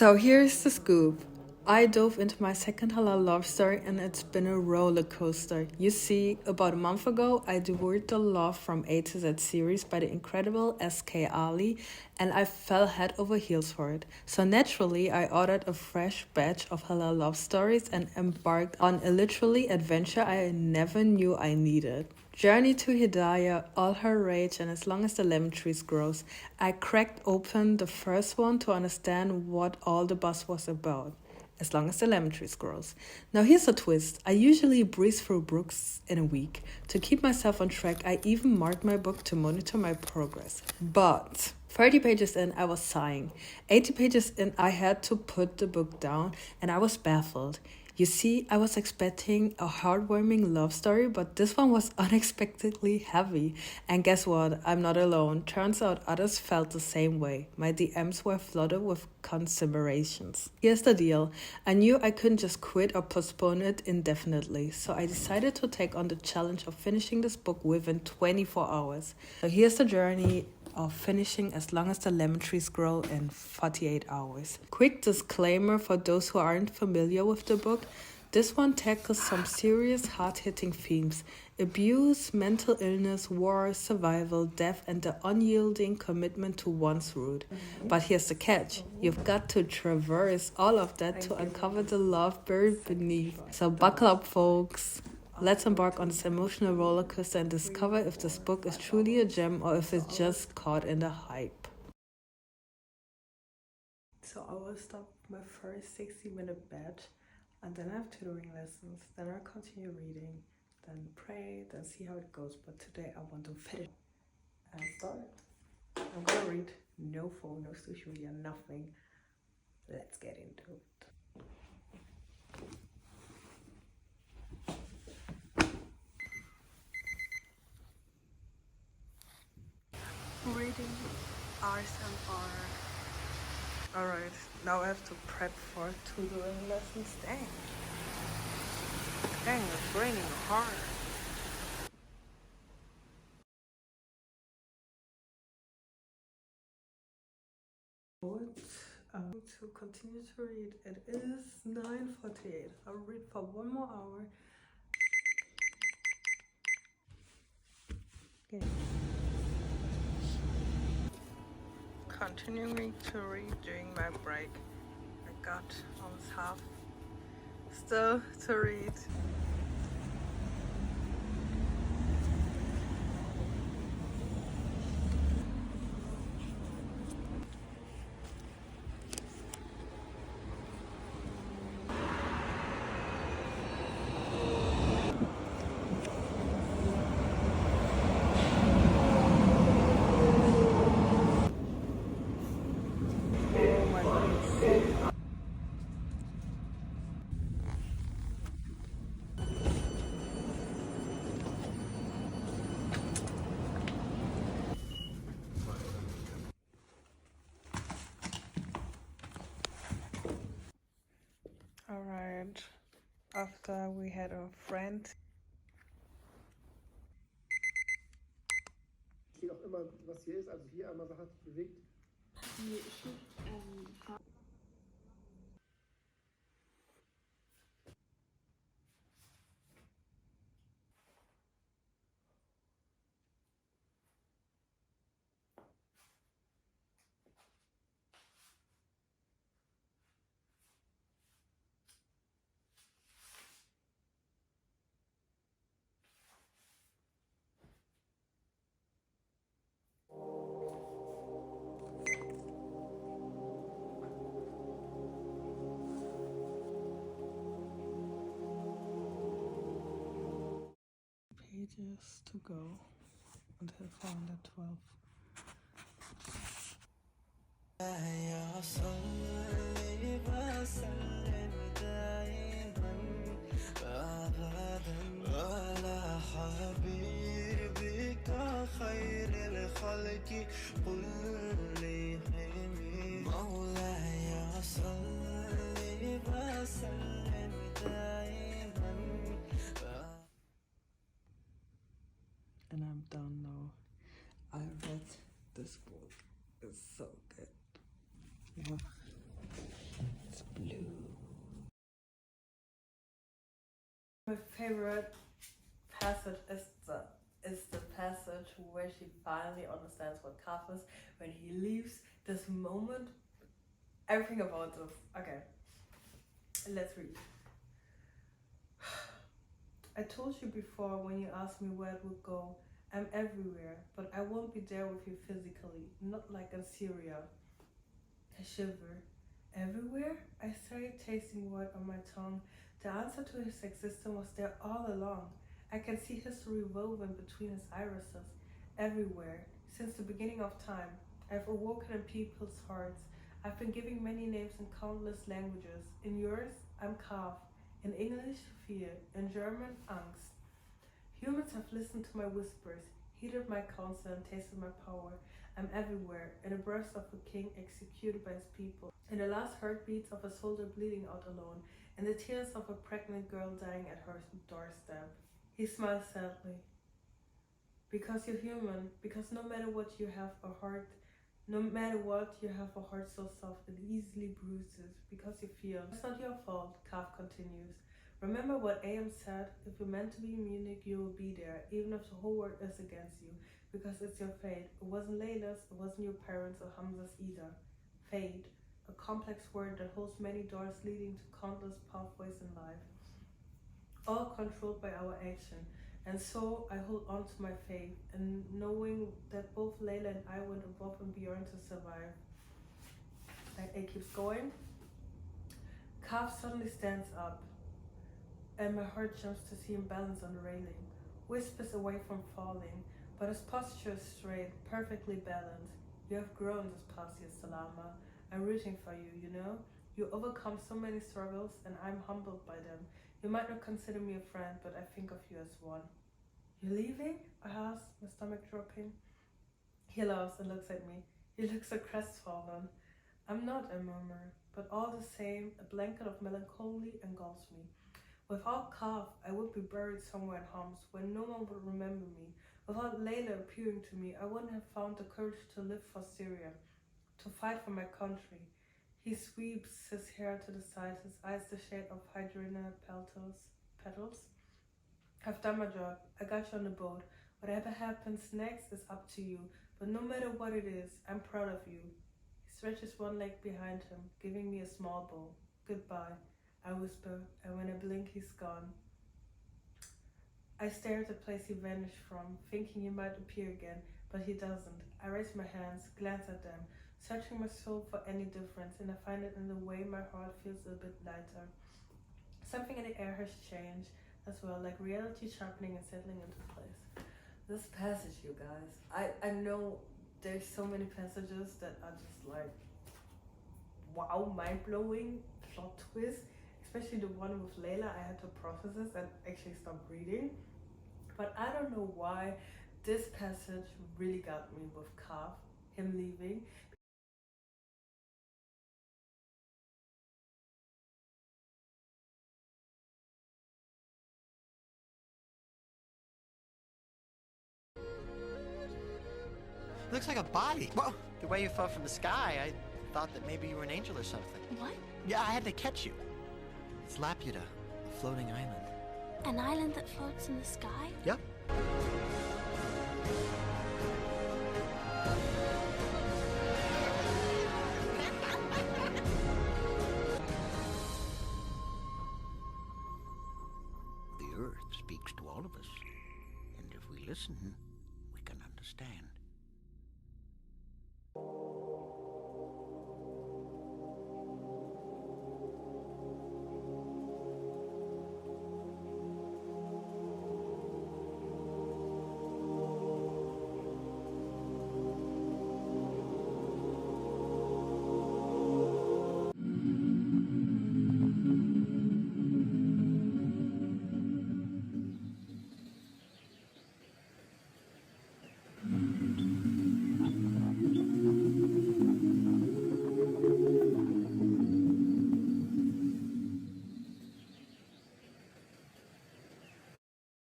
So here's the scoop. I dove into my second halal love story and it's been a roller coaster. You see, about a month ago, I devoured the Love from A to Z series by the incredible S.K. Ali and I fell head over heels for it. So naturally, I ordered a fresh batch of halal love stories and embarked on a literally adventure I never knew I needed. Journey to Hidayah, all her rage, and as long as the lemon trees grows. I cracked open the first one to understand what all the buzz was about. As long as the lemon trees grows. Now here's a twist. I usually breeze through books in a week. To keep myself on track, I even marked my book to monitor my progress. But 30 pages in, I was sighing. 80 pages in, I had to put the book down and I was baffled. You see, I was expecting a heartwarming love story, but this one was unexpectedly heavy. And guess what? I'm not alone. Turns out others felt the same way. My DMs were flooded with considerations. Here's the deal. I knew I couldn't just quit or postpone it indefinitely, so I decided to take on the challenge of finishing this book within 24 hours. So here's the journey of finishing As Long as the Lemon Trees Grow in 48 hours. Quick disclaimer for those who aren't familiar with the book. This one tackles some serious hard-hitting themes. Abuse, mental illness, war, survival, death, and the unyielding commitment to one's root. But here's the catch. You've got to traverse all of that to uncover the love buried beneath. So buckle up, folks. Let's embark on this emotional roller coaster and discover if this book is truly a gem or if it's just caught in the hype. So I will stop my first 60-minute batch and then I have tutoring lessons, then I'll continue reading, then pray, then see how it goes. But today I want to finish and start. I'm gonna read no phone, no social media, nothing. Let's get into it. Reading ASMR. Alright, now I have to prep for tutoring lessons. Dang, it's raining hard. To continue to read, it is 9:48. I'll read for 1 more hour. Okay. Continuing to read during my break. I got almost half still to read. Oh my goodness. Alright, after we had a friend. Ich sehe auch immer, was hier ist. Also hier einmal hat sich bewegt. Pages to go until 412. And I'm done now. I read this book. It's so good. Yeah. My favorite passage is the passage where she finally understands what Kaf is when he leaves. This moment, everything about this. Okay, let's read. I told you before when you asked me where it would go. I'm everywhere, but I won't be there with you physically, not like in Syria. I shiver. Everywhere? I started tasting word on my tongue. The answer to his existence was there all along. I can see history woven between his irises. Everywhere. Since the beginning of time. I've awoken in people's hearts. I've been giving many names in countless languages. In yours, I'm Kaf. In English, fear. In German, Angst. Humans have listened to my whispers, heeded my counsel, and tasted my power. I'm everywhere, in the breast of a king executed by his people, in the last heartbeats of a soldier bleeding out alone, in the tears of a pregnant girl dying at her doorstep. He smiles sadly. Because you're human, because no matter what you have a heart, no matter what, you have a heart so soft it easily bruises, because you feel. It's not your fault, Kaf continues. Remember what A.M. said, if you're meant to be in Munich, you will be there, even if the whole world is against you, because it's your fate. It wasn't Layla's, it wasn't your parents' or Hamza's either. Fate, a complex word that holds many doors leading to countless pathways in life, all controlled by our action. And so I hold on to my faith, and knowing that both Layla and I went above and beyond to survive. It keeps going. Kaf suddenly stands up, and my heart jumps to see him balance on the railing, whispers away from falling, but his posture is straight, perfectly balanced. You have grown this past year, Salama. I'm rooting for you, you know? You overcome so many struggles, and I'm humbled by them. You might not consider me a friend, but I think of you as one. You're leaving? I asked, my stomach dropping. He laughs and looks at me. He looks so crestfallen. I'm not, I murmur, but all the same, a blanket of melancholy engulfs me. Without Kaf, I would be buried somewhere in Homs, where no one would remember me. Without Layla appearing to me, I wouldn't have found the courage to live for Syria, to fight for my country. He sweeps his hair to the side, his eyes the shade of hydrina petals. I've done my job. I got you on the boat. Whatever happens next is up to you. But no matter what it is, I'm proud of you. He stretches one leg behind him, giving me a small bow. Goodbye, I whisper, and when I blink, he's gone. I stare at the place he vanished from, thinking he might appear again, but he doesn't. I raise my hands, glance at them, searching my soul for any difference, and I find it in the way my heart feels a bit lighter. Something in the air has changed as well, like reality sharpening and settling into place. This passage, you guys, I know there's so many passages that are just like, wow, mind-blowing, plot twist, especially the one with Layla. I had to process this and actually stop reading. But I don't know why this passage really got me with Kaf, him leaving. It looks like a body. Well, the way you fell from the sky, I thought that maybe you were an angel or something. What? Yeah, I had to catch you. It's Laputa, a floating island. An island that floats in the sky? Yep. The Earth speaks to all of us, and if we listen, we can understand.